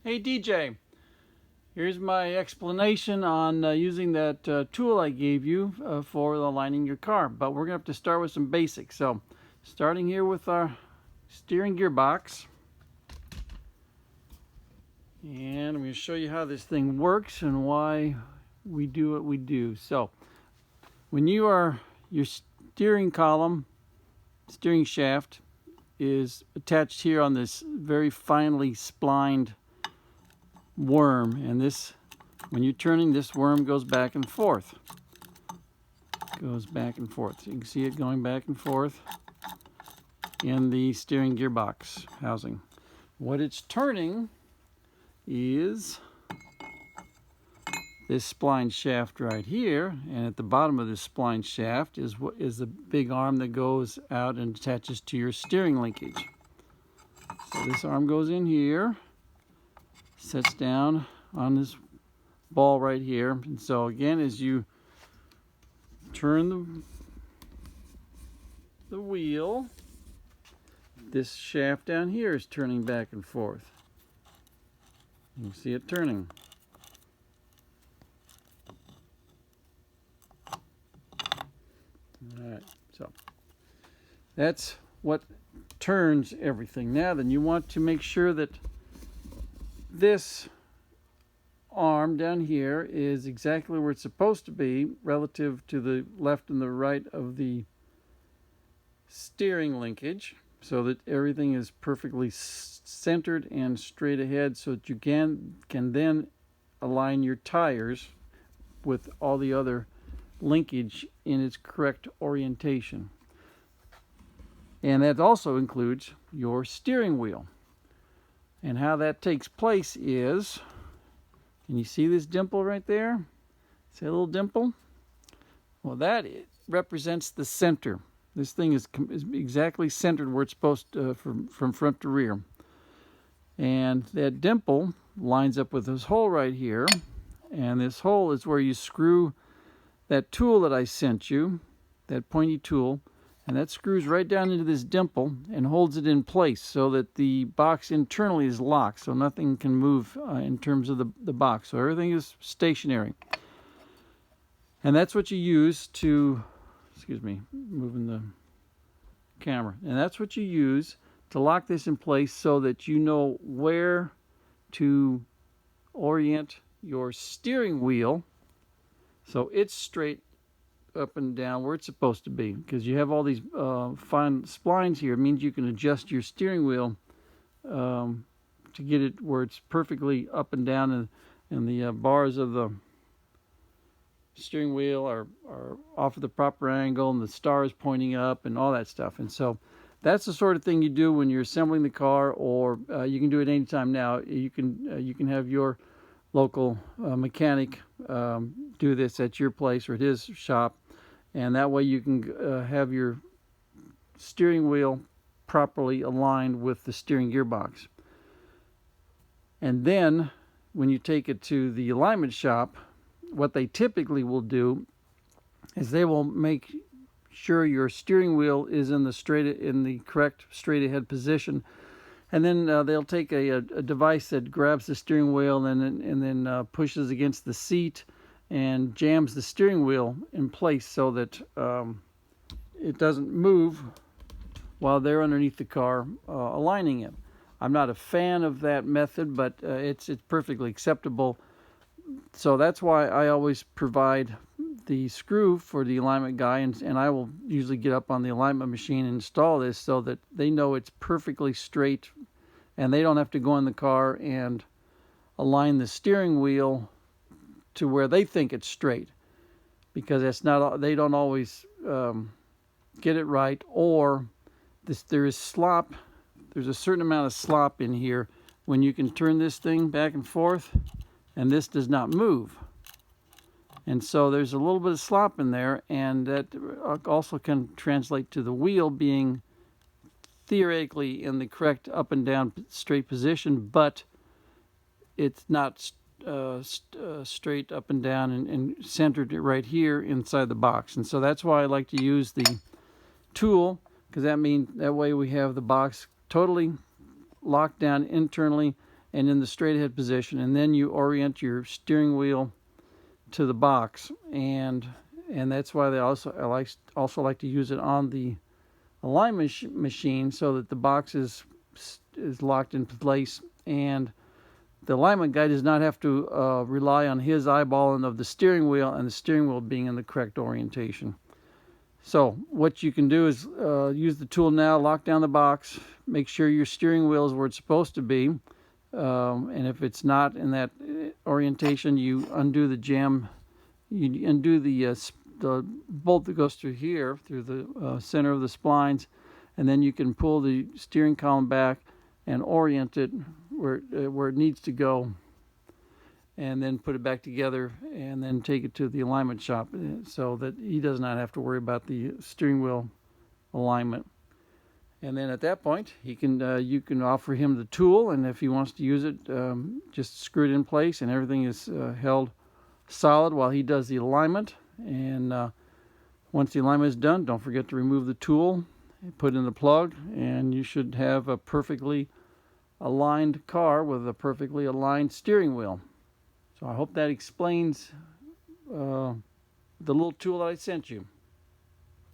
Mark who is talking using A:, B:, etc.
A: Hey DJ, here's my explanation on using that tool I gave you for aligning your car. But we're going to have to start with some basics. So starting here with our steering gearbox. And I'm going to show you how this thing works and why we do what we do. So when your steering column, steering shaft is attached here on this very finely splined worm, and this, when you're turning, this worm goes back and forth. So you can see it going back and forth in the steering gearbox housing. What it's turning is this spline shaft right here, and at the bottom of this spline shaft is the big arm that goes out and attaches to your steering linkage. So this arm goes in here, sets down on this ball right here, and so again, as you turn the wheel, this shaft down here is turning back and forth. You can see it turning. Alright, so that's what turns everything. Now then, you want to make sure that this arm down here is exactly where it's supposed to be relative to the left and the right of the steering linkage, so that everything is perfectly centered and straight ahead, so that you can then align your tires with all the other linkage in its correct orientation. And that also includes your steering wheel. And how that takes place is, can you see this dimple right there? See that little dimple? Well, that represents the center. This thing is exactly centered where it's supposed to, from front to rear. And that dimple lines up with this hole right here. And this hole is where you screw that tool that I sent you, that pointy tool, and that screws right down into this dimple and holds it in place so that the box internally is locked, so nothing can move in terms of the box. So everything is stationary. And that's what you use to, excuse me, moving the camera. And that's what you use to lock this in place so that you know where to orient your steering wheel so it's straight up and down where it's supposed to be, because you have all these fine splines here. It means you can adjust your steering wheel to get it where it's perfectly up and down, and the bars of the steering wheel are off at the proper angle, and the star is pointing up and all that stuff. And so that's the sort of thing you do when you're assembling the car, or you can do it anytime now. You can have your local mechanic do this at your place or at his shop, and that way you can have your steering wheel properly aligned with the steering gearbox. And then when you take it to the alignment shop, what they typically will do is they will make sure your steering wheel is in the correct straight ahead position. And then they'll take a device that grabs the steering wheel and then pushes against the seat and jams the steering wheel in place so that it doesn't move while they're underneath the car aligning it. I'm not a fan of that method, but it's perfectly acceptable. So that's why I always provide the screw for the alignment guy, and I will usually get up on the alignment machine and install this so that they know it's perfectly straight, and they don't have to go in the car and align the steering wheel to where they think it's straight, because it's not. They don't always get it right, or there is slop. There's a certain amount of slop in here when you can turn this thing back and forth, and this does not move. And so there's a little bit of slop in there, and that also can translate to the wheel being theoretically in the correct up and down straight position, but it's not straight up and down and centered right here inside the box. And so that's why I like to use the tool, because that way we have the box totally locked down internally and in the straight ahead position, and then you orient your steering wheel to the box, and that's why I also like to use it on the alignment machine, so that the box is locked in place, and the alignment guy does not have to rely on his eyeballing of the steering wheel and the steering wheel being in the correct orientation. So what you can do is use the tool now, lock down the box, make sure your steering wheel is where it's supposed to be, and if it's not in that orientation, you undo the jam, you undo the bolt that goes through here, through the center of the splines, and then you can pull the steering column back and orient it where it needs to go, and then put it back together, and then take it to the alignment shop so that he does not have to worry about the steering wheel alignment. And then at that point, you can offer him the tool, and if he wants to use it, just screw it in place, and everything is held solid while he does the alignment. And once the alignment is done, don't forget to remove the tool, put in the plug, and you should have a perfectly aligned car with a perfectly aligned steering wheel. So I hope that explains the little tool that I sent you.